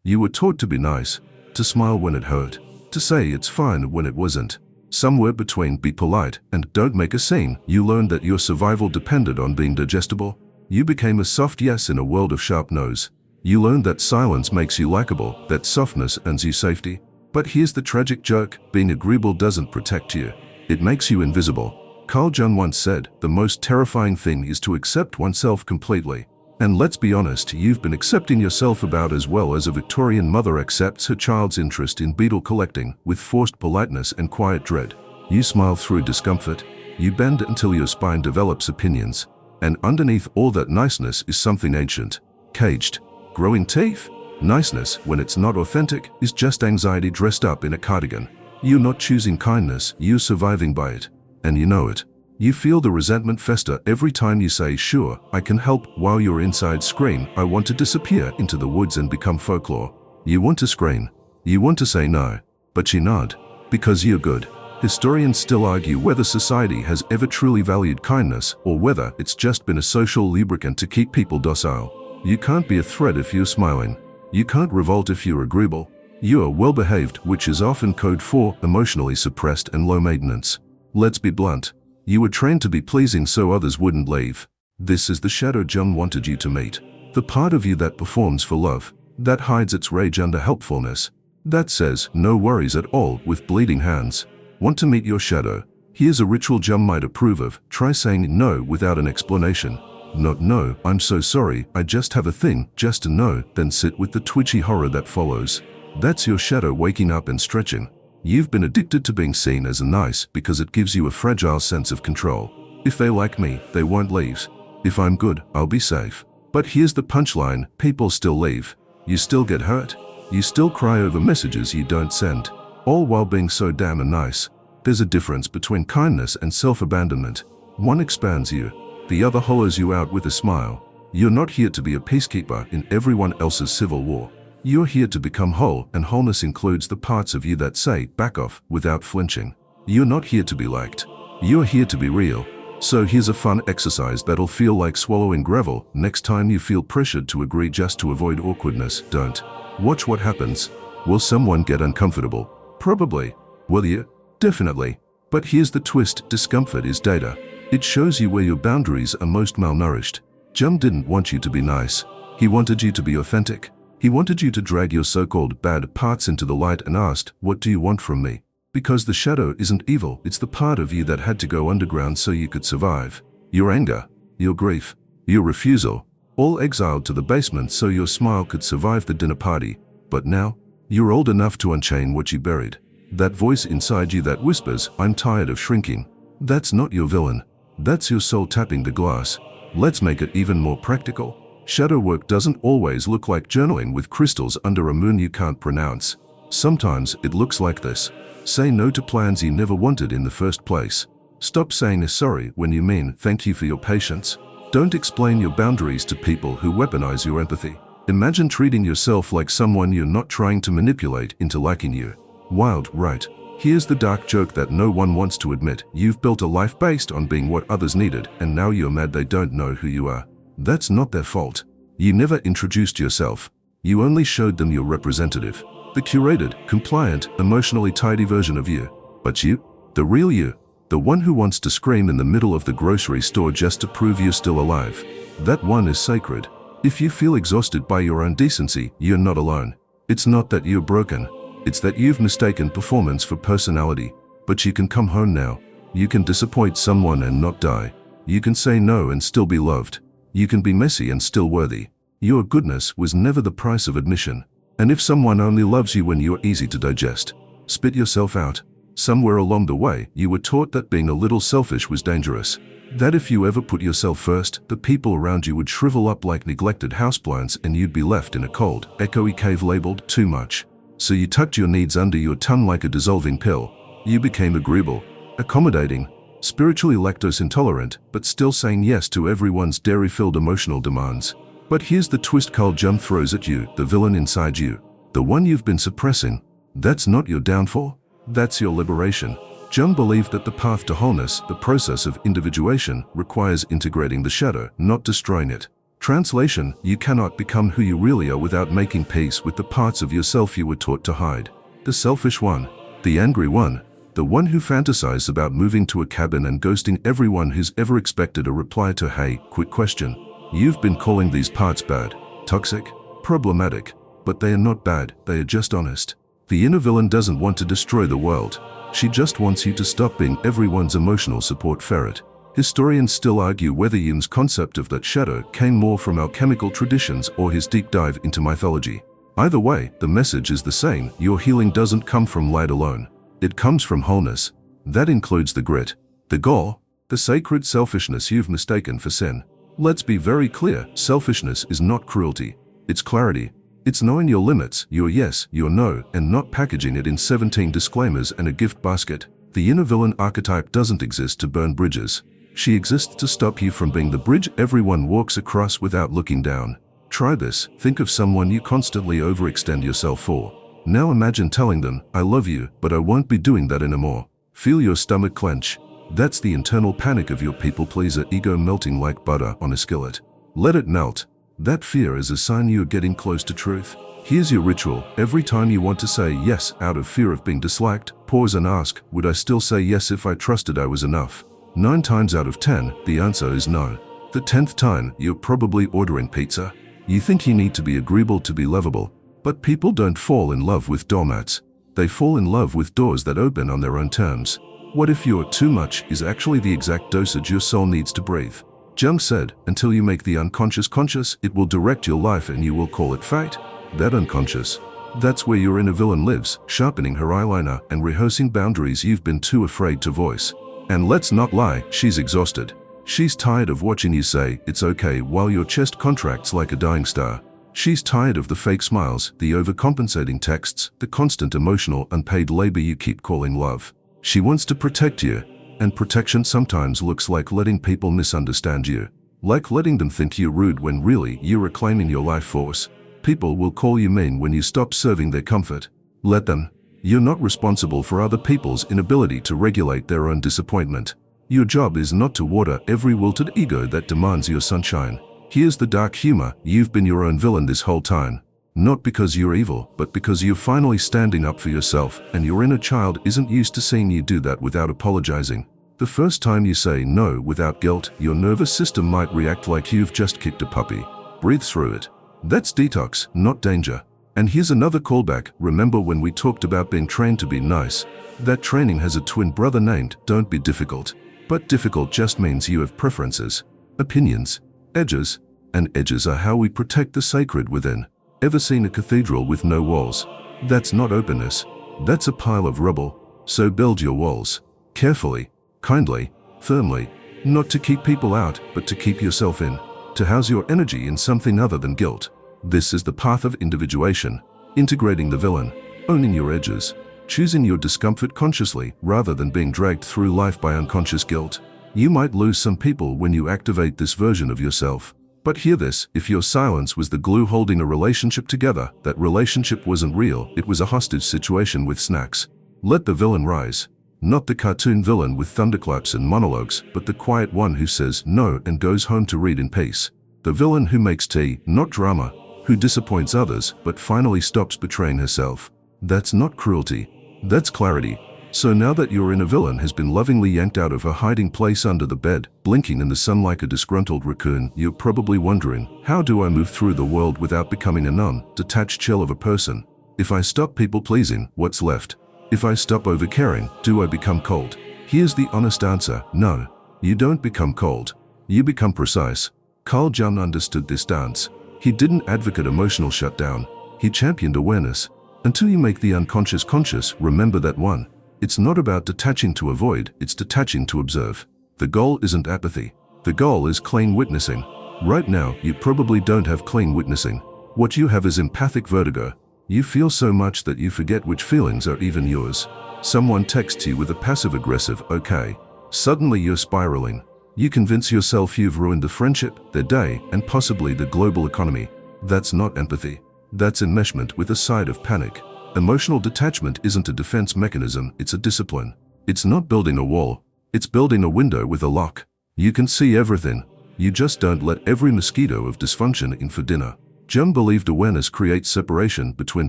You were taught to be nice, to smile when it hurt, to say it's fine when it wasn't. Somewhere between be polite and don't make a scene, you learned that your survival depended on being digestible. You became a soft yes in a world of sharp no's. You learned that silence makes you likable, that softness earns you safety. But here's the tragic joke: being agreeable doesn't protect you. It makes you invisible. Carl Jung once said, the most terrifying thing is to accept oneself completely. And let's be honest, you've been accepting yourself about as well as a Victorian mother accepts her child's interest in beetle collecting, with forced politeness and quiet dread. You smile through discomfort. You bend until your spine develops opinions. And underneath all that niceness is something ancient, caged. Growing teeth? Niceness, when it's not authentic, is just anxiety dressed up in a cardigan. You're not choosing kindness, you're surviving by it. And you know it. You feel the resentment fester every time you say, sure, I can help, while your inside scream, I want to disappear into the woods and become folklore. You want to scream. You want to say no. But you nod. Because you're good. Historians still argue whether society has ever truly valued kindness, or whether it's just been a social lubricant to keep people docile. You can't be a threat if you're smiling. You can't revolt if you're agreeable. You're well-behaved, which is often code for emotionally suppressed and low maintenance. Let's be blunt. You were trained to be pleasing so others wouldn't leave. This is the shadow Jung wanted you to meet. The part of you that performs for love, that hides its rage under helpfulness, that says no worries at all with bleeding hands. Want to meet your shadow? Here's a ritual Jung might approve of. Try saying no without an explanation. Not no, I'm so sorry, I just have a thing, just to know, then sit with the twitchy horror that follows. That's your shadow waking up and stretching. You've been addicted to being seen as nice because it gives you a fragile sense of control. If they like me, they won't leave. If I'm good, I'll be safe. But here's the punchline: people still leave. You still get hurt. You still cry over messages you don't send. All while being so damn nice. There's a difference between kindness and self-abandonment. One expands you. The other hollows you out with a smile. You're not here to be a peacekeeper in everyone else's civil war. You're here to become whole, and wholeness includes the parts of you that say, back off, without flinching. You're not here to be liked. You're here to be real. So here's a fun exercise that'll feel like swallowing gravel. Next time you feel pressured to agree just to avoid awkwardness, don't. Watch what happens. Will someone get uncomfortable? Probably. Will you? Definitely. But here's the twist: discomfort is data. It shows you where your boundaries are most malnourished. Jung didn't want you to be nice. He wanted you to be authentic. He wanted you to drag your so-called bad parts into the light and asked, what do you want from me? Because the shadow isn't evil, it's the part of you that had to go underground so you could survive. Your anger, your grief, your refusal, all exiled to the basement so your smile could survive the dinner party. But now, you're old enough to unchain what you buried. That voice inside you that whispers, I'm tired of shrinking. That's not your villain. That's your soul tapping the glass. Let's make it even more practical. Shadow work doesn't always look like journaling with crystals under a moon you can't pronounce. Sometimes it looks like this. Say no to plans you never wanted in the first place. Stop saying a sorry when you mean thank you for your patience. Don't explain your boundaries to people who weaponize your empathy. Imagine treating yourself like someone you're not trying to manipulate into liking you. Wild, right? Here's the dark joke that no one wants to admit. You've built a life based on being what others needed, and now you're mad they don't know who you are. That's not their fault. You never introduced yourself. You only showed them your representative. The curated, compliant, emotionally tidy version of you. But you, the real you, the one who wants to scream in the middle of the grocery store just to prove you're still alive. That one is sacred. If you feel exhausted by your own decency, you're not alone. It's not that you're broken. It's that you've mistaken performance for personality. But you can come home now. You can disappoint someone and not die. You can say no and still be loved. You can be messy and still worthy. Your goodness was never the price of admission. And if someone only loves you when you're easy to digest, spit yourself out. Somewhere along the way, you were taught that being a little selfish was dangerous. That if you ever put yourself first, the people around you would shrivel up like neglected houseplants and you'd be left in a cold, echoey cave labeled too much. So you tucked your needs under your tongue like a dissolving pill. You became agreeable, accommodating, spiritually lactose intolerant, but still saying yes to everyone's dairy-filled emotional demands. But here's the twist Carl Jung throws at you: the villain inside you, the one you've been suppressing. That's not your downfall. That's your liberation. Jung believed that the path to wholeness, the process of individuation, requires integrating the shadow, not destroying it. Translation: you cannot become who you really are without making peace with the parts of yourself you were taught to hide. The selfish one, the angry one, the one who fantasizes about moving to a cabin and ghosting everyone who's ever expected a reply to "Hey, quick question." You've been calling these parts bad, toxic, problematic, but they are not bad, they are just honest. The inner villain doesn't want to destroy the world. She just wants you to stop being everyone's emotional support ferret. Historians still argue whether Jung's concept of that shadow came more from alchemical traditions or his deep dive into mythology. Either way, the message is the same: your healing doesn't come from light alone. It comes from wholeness. That includes the grit, the gall, the sacred selfishness you've mistaken for sin. Let's be very clear, selfishness is not cruelty. It's clarity. It's knowing your limits, your yes, your no, and not packaging it in 17 disclaimers and a gift basket. The inner villain archetype doesn't exist to burn bridges. She exists to stop you from being the bridge everyone walks across without looking down. Try this. Think of someone you constantly overextend yourself for. Now imagine telling them, "I love you, but I won't be doing that anymore." Feel your stomach clench. That's the internal panic of your people-pleaser ego melting like butter on a skillet. Let it melt. That fear is a sign you're getting close to truth. Here's your ritual. Every time you want to say yes out of fear of being disliked, pause and ask, would I still say yes if I trusted I was enough? 9 times out of 10, the answer is no. The 10th time, you're probably ordering pizza. You think you need to be agreeable to be lovable. But people don't fall in love with doormats. They fall in love with doors that open on their own terms. What if your too much is actually the exact dosage your soul needs to breathe? Jung said, until you make the unconscious conscious, it will direct your life and you will call it fate. That unconscious, that's where your inner villain lives, sharpening her eyeliner and rehearsing boundaries you've been too afraid to voice. And let's not lie, she's exhausted. She's tired of watching you say, "It's okay," while your chest contracts like a dying star. She's tired of the fake smiles, the overcompensating texts, the constant emotional unpaid labor you keep calling love. She wants to protect you, and protection sometimes looks like letting people misunderstand you. Like letting them think you're rude when really you're reclaiming your life force. People will call you mean when you stop serving their comfort. Let them. You're not responsible for other people's inability to regulate their own disappointment. Your job is not to water every wilted ego that demands your sunshine. Here's the dark humor: you've been your own villain this whole time. Not because you're evil, but because you're finally standing up for yourself, and your inner child isn't used to seeing you do that without apologizing. The first time you say no without guilt, your nervous system might react like you've just kicked a puppy. Breathe through it. That's detox, not danger. And here's another callback. Remember when we talked about being trained to be nice? That training has a twin brother named "Don't be difficult." But difficult just means you have preferences, opinions, edges, and edges are how we protect the sacred within. Ever seen a cathedral with no walls? That's not openness. That's a pile of rubble. So build your walls. Carefully, kindly, firmly. Not to keep people out, but to keep yourself in. To house your energy in something other than guilt. This is the path of individuation. Integrating the villain. Owning your edges. Choosing your discomfort consciously rather than being dragged through life by unconscious guilt. You might lose some people when you activate this version of yourself. But hear this: if your silence was the glue holding a relationship together, that relationship wasn't real, it was a hostage situation with snacks. Let the villain rise. Not the cartoon villain with thunderclaps and monologues, but the quiet one who says no and goes home to read in peace. The villain who makes tea, not drama, who disappoints others but finally stops betraying herself. That's not cruelty. That's clarity. So now that your inner villain has been lovingly yanked out of her hiding place under the bed, blinking in the sun like a disgruntled raccoon, you're probably wondering, how do I move through the world without becoming a numb, detached shell of a person? If I stop people-pleasing, what's left? If I stop overcaring, do I become cold? Here's the honest answer: no. You don't become cold. You become precise. Carl Jung understood this dance. He didn't advocate emotional shutdown. He championed awareness. Until you make the unconscious conscious, remember that one. It's not about detaching to avoid, it's detaching to observe. The goal isn't apathy. The goal is clean witnessing. Right now, you probably don't have clean witnessing. What you have is empathic vertigo. You feel so much that you forget which feelings are even yours. Someone texts you with a passive-aggressive "okay." Suddenly you're spiraling. You convince yourself you've ruined the friendship, their day, and possibly the global economy. That's not empathy. That's enmeshment with a side of panic. Emotional detachment isn't a defense mechanism, it's a discipline. It's not building a wall. It's building a window with a lock. You can see everything. You just don't let every mosquito of dysfunction in for dinner. Jung believed awareness creates separation between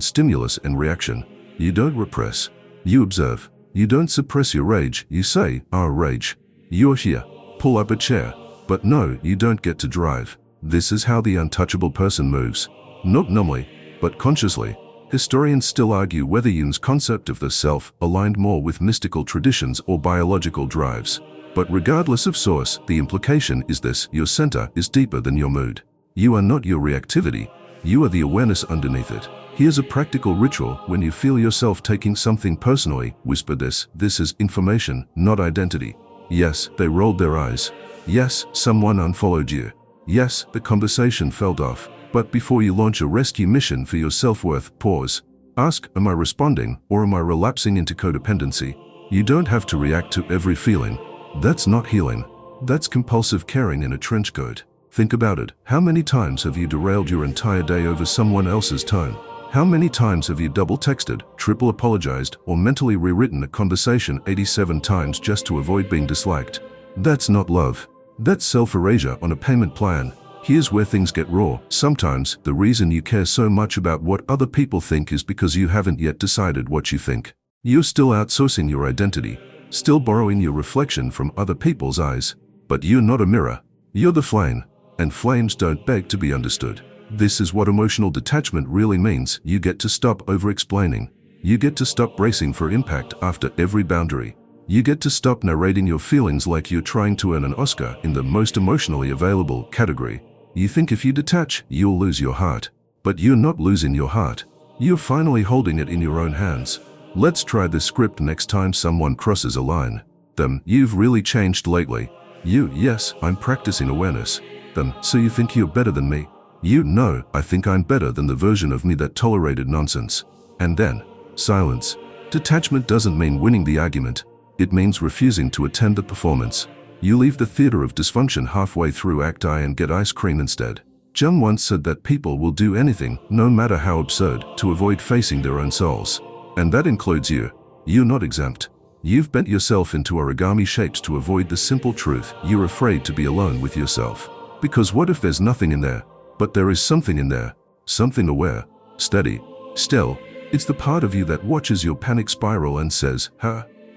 stimulus and reaction. You don't repress. You observe. You don't suppress your rage. You say, "Our rage. You're here. Pull up a chair." But no, you don't get to drive. This is how the untouchable person moves. Not numbly, but consciously. Historians still argue whether Jung's concept of the self aligned more with mystical traditions or biological drives. But regardless of source, the implication is this: your center is deeper than your mood. You are not your reactivity. You are the awareness underneath it. Here's a practical ritual when you feel yourself taking something personally. Whisper this. This is information, not identity. Yes, they rolled their eyes. Yes, someone unfollowed you. Yes, the conversation fell off. But before you launch a rescue mission for your self-worth, pause. Ask, am I responding, or am I relapsing into codependency? You don't have to react to every feeling. That's not healing. That's compulsive caring in a trench coat. Think about it. How many times have you derailed your entire day over someone else's tone? How many times have you double texted, triple apologized, or mentally rewritten a conversation 87 times just to avoid being disliked? That's not love. That's self-erasure on a payment plan. Here's where things get raw. Sometimes, the reason you care so much about what other people think is because you haven't yet decided what you think. You're still outsourcing your identity, still borrowing your reflection from other people's eyes. But you're not a mirror. You're the flame. And flames don't beg to be understood. This is what emotional detachment really means. You get to stop over-explaining. You get to stop bracing for impact after every boundary. You get to stop narrating your feelings like you're trying to earn an Oscar in the most emotionally available category. You think if you detach, you'll lose your heart. But you're not losing your heart. You're finally holding it in your own hands. Let's try this script next time someone crosses a line. Them, you've really changed lately. You, yes, I'm practicing awareness. Them, so you think you're better than me? You, no, I think I'm better than the version of me that tolerated nonsense. And then, silence. Detachment doesn't mean winning the argument. It means refusing to attend the performance. You leave the theater of dysfunction halfway through Act I and get ice cream instead. Jung once said that people will do anything, no matter how absurd, to avoid facing their own souls. And that includes you. You're not exempt. You've bent yourself into origami shapes to avoid the simple truth. You're afraid to be alone with yourself. Because what if there's nothing in there? But there is something in there. Something aware, steady, still. It's the part of you that watches your panic spiral and says,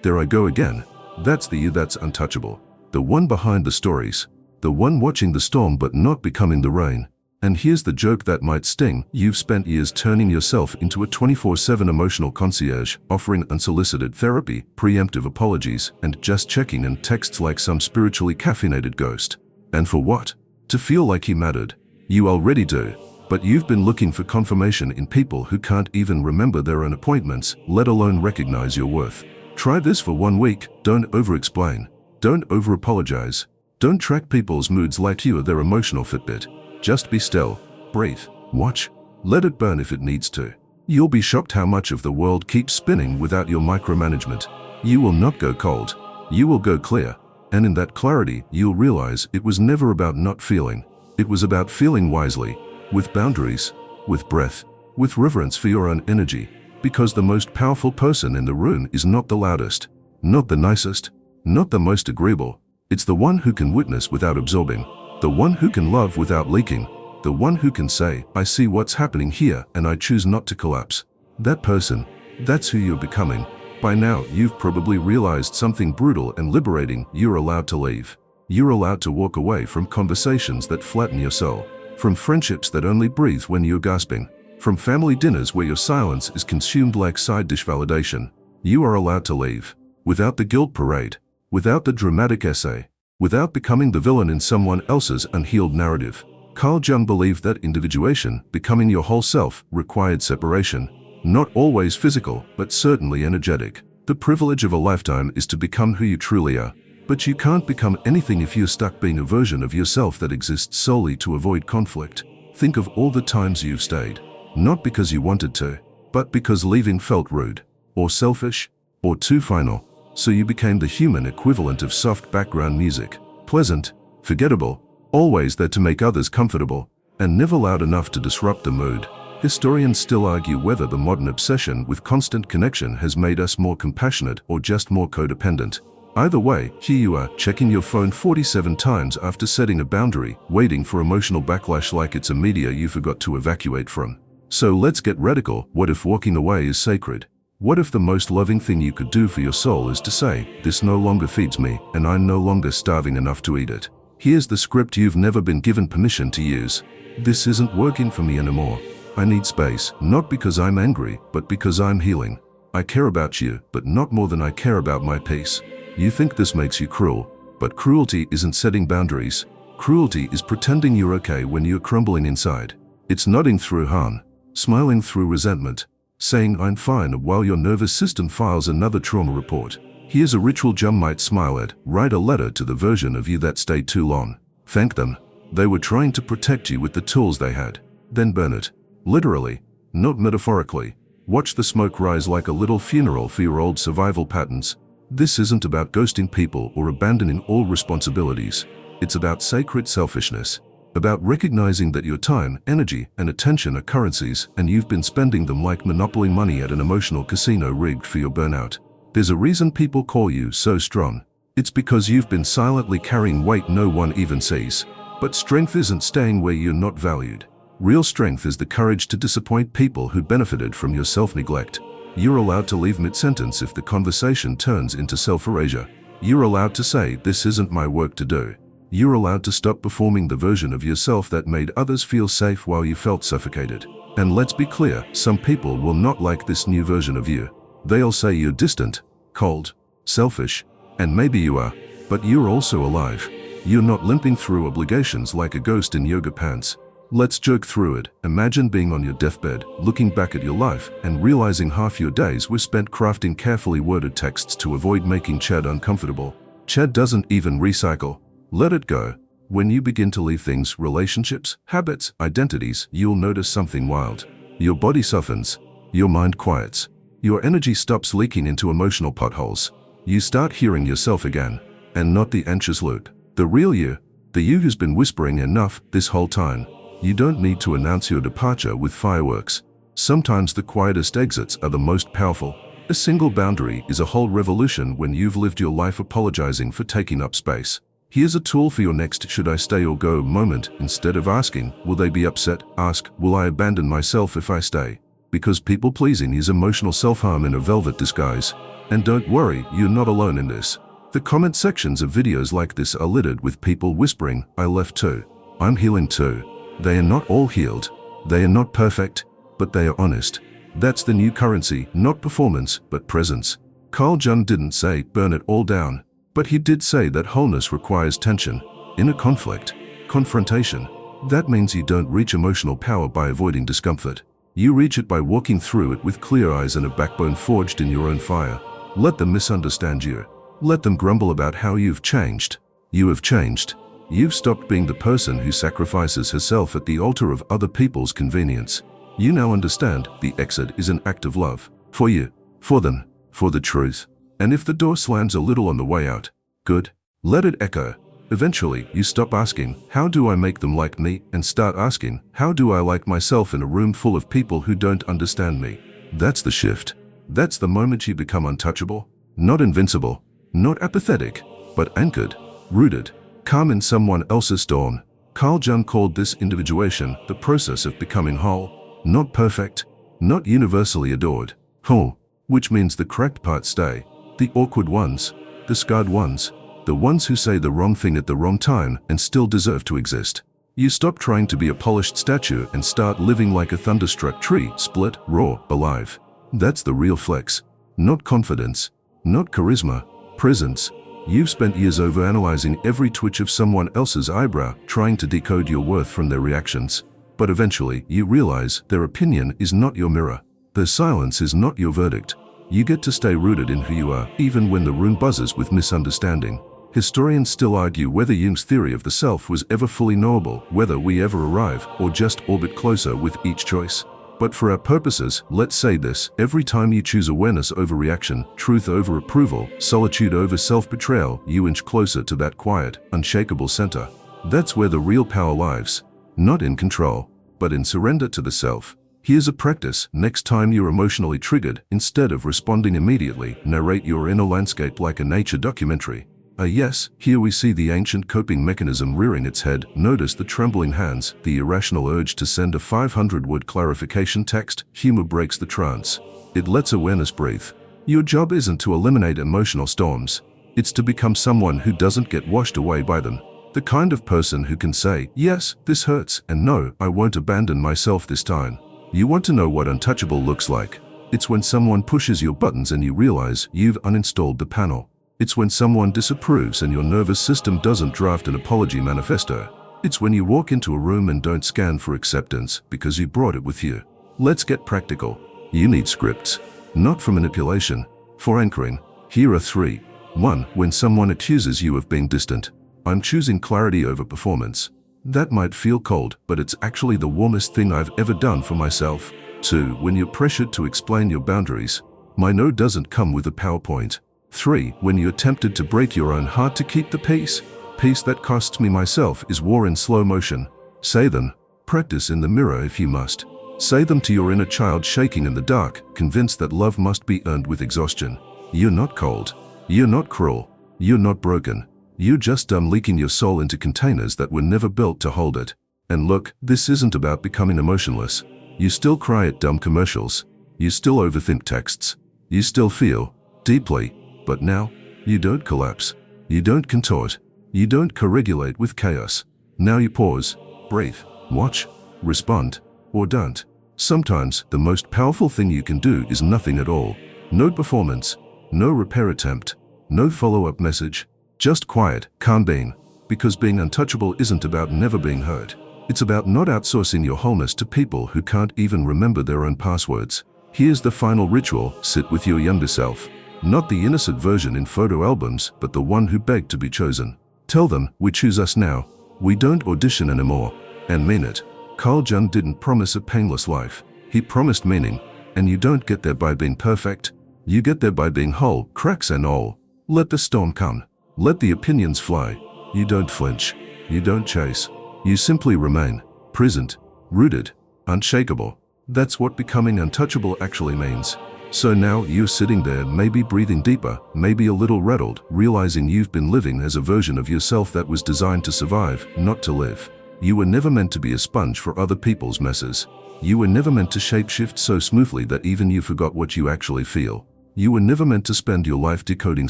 there I go again. That's the you that's untouchable. The one behind the stories. The one watching the storm but not becoming the rain. And here's the joke that might sting. You've spent years turning yourself into a 24/7 emotional concierge, offering unsolicited therapy, preemptive apologies, and just checking in texts like some spiritually caffeinated ghost. And for what? To feel like he mattered. You already do. But you've been looking for confirmation in people who can't even remember their own appointments, let alone recognize your worth. Try this for 1 week. Don't over-explain. Don't over-apologize. Don't track people's moods like you are their emotional Fitbit. Just be still, breathe, watch, let it burn if it needs to. You'll be shocked how much of the world keeps spinning without your micromanagement. You will not go cold. You will go clear. And in that clarity, you'll realize it was never about not feeling. It was about feeling wisely, with boundaries, with breath, with reverence for your own energy. Because the most powerful person in the room is not the loudest, not the nicest, not the most agreeable. It's the one who can witness without absorbing. The one who can love without leaking. The one who can say, I see what's happening here and I choose not to collapse. That person, that's who you're becoming. By now, you've probably realized something brutal and liberating. You're allowed to leave. You're allowed to walk away from conversations that flatten your soul. From friendships that only breathe when you're gasping. From family dinners where your silence is consumed like side dish validation. You are allowed to leave. Without the guilt parade. Without the dramatic essay. Without becoming the villain in someone else's unhealed narrative. Carl Jung believed that individuation, becoming your whole self, required separation. Not always physical, but certainly energetic. The privilege of a lifetime is to become who you truly are. But you can't become anything if you're stuck being a version of yourself that exists solely to avoid conflict. Think of all the times you've stayed. Not because you wanted to, but because leaving felt rude, or selfish, or too final. So you became the human equivalent of soft background music. Pleasant, forgettable, always there to make others comfortable, and never loud enough to disrupt the mood. Historians still argue whether the modern obsession with constant connection has made us more compassionate or just more codependent. Either way, here you are, checking your phone 47 times after setting a boundary, waiting for emotional backlash like it's a media you forgot to evacuate from. So let's get radical. What if walking away is sacred? What if the most loving thing you could do for your soul is to say, this no longer feeds me, and I'm no longer starving enough to eat it? Here's the script you've never been given permission to use. This isn't working for me anymore. I need space, not because I'm angry, but because I'm healing. I care about you, but not more than I care about my peace. You think this makes you cruel, but cruelty isn't setting boundaries. Cruelty is pretending you're okay when you're crumbling inside. It's nodding through harm, smiling through resentment, saying I'm fine while your nervous system files another trauma report. Here's a ritual Jung might smile at. Write a letter to the version of you that stayed too long. Thank them. They were trying to protect you with the tools they had. Then burn it. Literally, not metaphorically. Watch the smoke rise like a little funeral for your old survival patterns. This isn't about ghosting people or abandoning all responsibilities. It's about sacred selfishness. About recognizing that your time, energy, and attention are currencies, and you've been spending them like monopoly money at an emotional casino rigged for your burnout. There's a reason people call you so strong. It's because you've been silently carrying weight no one even sees. But strength isn't staying where you're not valued. Real strength is the courage to disappoint people who benefited from your self-neglect. You're allowed to leave mid-sentence if the conversation turns into self-erasure. You're allowed to say, this isn't my work to do. You're allowed to stop performing the version of yourself that made others feel safe while you felt suffocated. And let's be clear, some people will not like this new version of you. They'll say you're distant, cold, selfish, and maybe you are, but you're also alive. You're not limping through obligations like a ghost in yoga pants. Let's joke through it. Imagine being on your deathbed, looking back at your life, and realizing half your days were spent crafting carefully worded texts to avoid making Chad uncomfortable. Chad doesn't even recycle. Let it go. When you begin to leave things, relationships, habits, identities, you'll notice something wild. Your body softens. Your mind quiets. Your energy stops leaking into emotional potholes. You start hearing yourself again, and not the anxious loop. The real you. The you who's been whispering enough this whole time. You don't need to announce your departure with fireworks. Sometimes the quietest exits are the most powerful. A single boundary is a whole revolution when you've lived your life apologizing for taking up space. Here's a tool for your next should I stay or go moment. Instead of asking, will they be upset? Ask, will I abandon myself if I stay? Because people-pleasing is emotional self-harm in a velvet disguise. And don't worry, you're not alone in this. The comment sections of videos like this are littered with people whispering, I left too. I'm healing too. They are not all healed. They are not perfect, but they are honest. That's the new currency, not performance, but presence. Carl Jung didn't say, burn it all down. But he did say that wholeness requires tension, inner conflict, confrontation. That means you don't reach emotional power by avoiding discomfort. You reach it by walking through it with clear eyes and a backbone forged in your own fire. Let them misunderstand you. Let them grumble about how you've changed. You have changed. You've stopped being the person who sacrifices herself at the altar of other people's convenience. You now understand the exit is an act of love. For you, for them, for the truth. And if the door slams a little on the way out, good. Let it echo. Eventually, you stop asking, how do I make them like me? And start asking, how do I like myself in a room full of people who don't understand me? That's the shift. That's the moment you become untouchable. Not invincible. Not apathetic, but anchored, rooted. Calm in someone else's storm. Carl Jung called this individuation the process of becoming whole. Not perfect, not universally adored. Whole, which means the cracked parts stay. The awkward ones, the scarred ones, the ones who say the wrong thing at the wrong time and still deserve to exist. You stop trying to be a polished statue and start living like a thunderstruck tree, split, raw, alive. That's the real flex. Not confidence, not charisma, presence. You've spent years overanalyzing every twitch of someone else's eyebrow, trying to decode your worth from their reactions. But eventually, you realize their opinion is not your mirror. Their silence is not your verdict. You get to stay rooted in who you are, even when the room buzzes with misunderstanding. Historians still argue whether Jung's theory of the self was ever fully knowable, whether we ever arrive, or just orbit closer with each choice. But for our purposes, let's say this: every time you choose awareness over reaction, truth over approval, solitude over self-betrayal, you inch closer to that quiet, unshakable center. That's where the real power lies. Not in control, but in surrender to the self. Here's a practice. Next time you're emotionally triggered, instead of responding immediately, narrate your inner landscape like a nature documentary. Yes, here we see the ancient coping mechanism rearing its head. Notice the trembling hands, the irrational urge to send a 500-word clarification text. Humor breaks the trance. It lets awareness breathe. Your job isn't to eliminate emotional storms. It's to become someone who doesn't get washed away by them. The kind of person who can say, yes, this hurts, and no, I won't abandon myself this time. You want to know what untouchable looks like? It's when someone pushes your buttons and you realize you've uninstalled the panel. It's when someone disapproves and your nervous system doesn't draft an apology manifesto. It's when you walk into a room and don't scan for acceptance because you brought it with you. Let's get practical. You need scripts. Not for manipulation, for anchoring. Here are 3. 1. When someone accuses you of being distant. I'm choosing clarity over performance. That might feel cold, but it's actually the warmest thing I've ever done for myself. 2. When you're pressured to explain your boundaries. My no doesn't come with a PowerPoint. 3. When you're tempted to break your own heart to keep the peace. Peace that costs me myself is war in slow motion. Say them. Practice in the mirror if you must. Say them to your inner child shaking in the dark, convinced that love must be earned with exhaustion. You're not cold. You're not cruel. You're not broken. You're just done leaking your soul into containers that were never built to hold it. And look, this isn't about becoming emotionless. You still cry at dumb commercials. You still overthink texts. You still feel deeply. But now, you don't collapse. You don't contort. You don't co-regulate with chaos. Now you pause, breathe, watch, respond, or don't. Sometimes, the most powerful thing you can do is nothing at all. No performance, no repair attempt, no follow-up message. Just quiet, calm being. Because being untouchable isn't about never being hurt. It's about not outsourcing your wholeness to people who can't even remember their own passwords. Here's the final ritual. Sit with your younger self. Not the innocent version in photo albums, but the one who begged to be chosen. Tell them, we choose us now. We don't audition anymore. And mean it. Carl Jung didn't promise a painless life. He promised meaning. And you don't get there by being perfect. You get there by being whole, cracks and all. Let the storm come. Let the opinions fly. You don't flinch. You don't chase. You simply remain. Present. Rooted. Unshakable. That's what becoming untouchable actually means. So now you're sitting there, maybe breathing deeper, maybe a little rattled, realizing you've been living as a version of yourself that was designed to survive, not to live. You were never meant to be a sponge for other people's messes. You were never meant to shapeshift so smoothly that even you forgot what you actually feel. You were never meant to spend your life decoding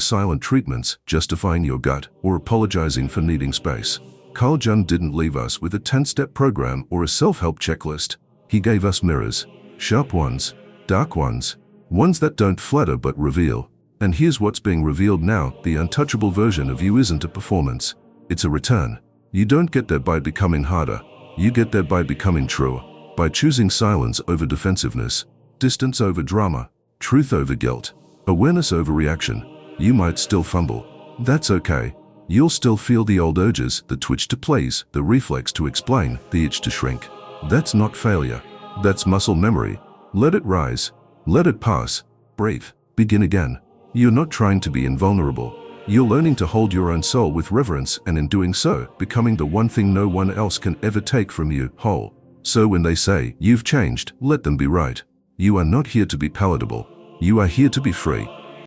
silent treatments, justifying your gut, or apologizing for needing space. Carl Jung didn't leave us with a 10-step program or a self-help checklist. He gave us mirrors. Sharp ones, dark ones, ones that don't flatter but reveal. And here's what's being revealed now. The untouchable version of you isn't a performance. It's a return. You don't get there by becoming harder. You get there by becoming truer. By choosing silence over defensiveness, distance over drama, truth over guilt, awareness over reaction. You might still fumble. That's okay. You'll still feel the old urges, the twitch to please, the reflex to explain, the itch to shrink. That's not failure. That's muscle memory. Let it rise. Let it pass. Breathe. Begin again. You're not trying to be invulnerable. You're learning to hold your own soul with reverence, and in doing so, becoming the one thing no one else can ever take from you, whole. So when they say, you've changed, let them be right. You are not here to be palatable. You are here to be free.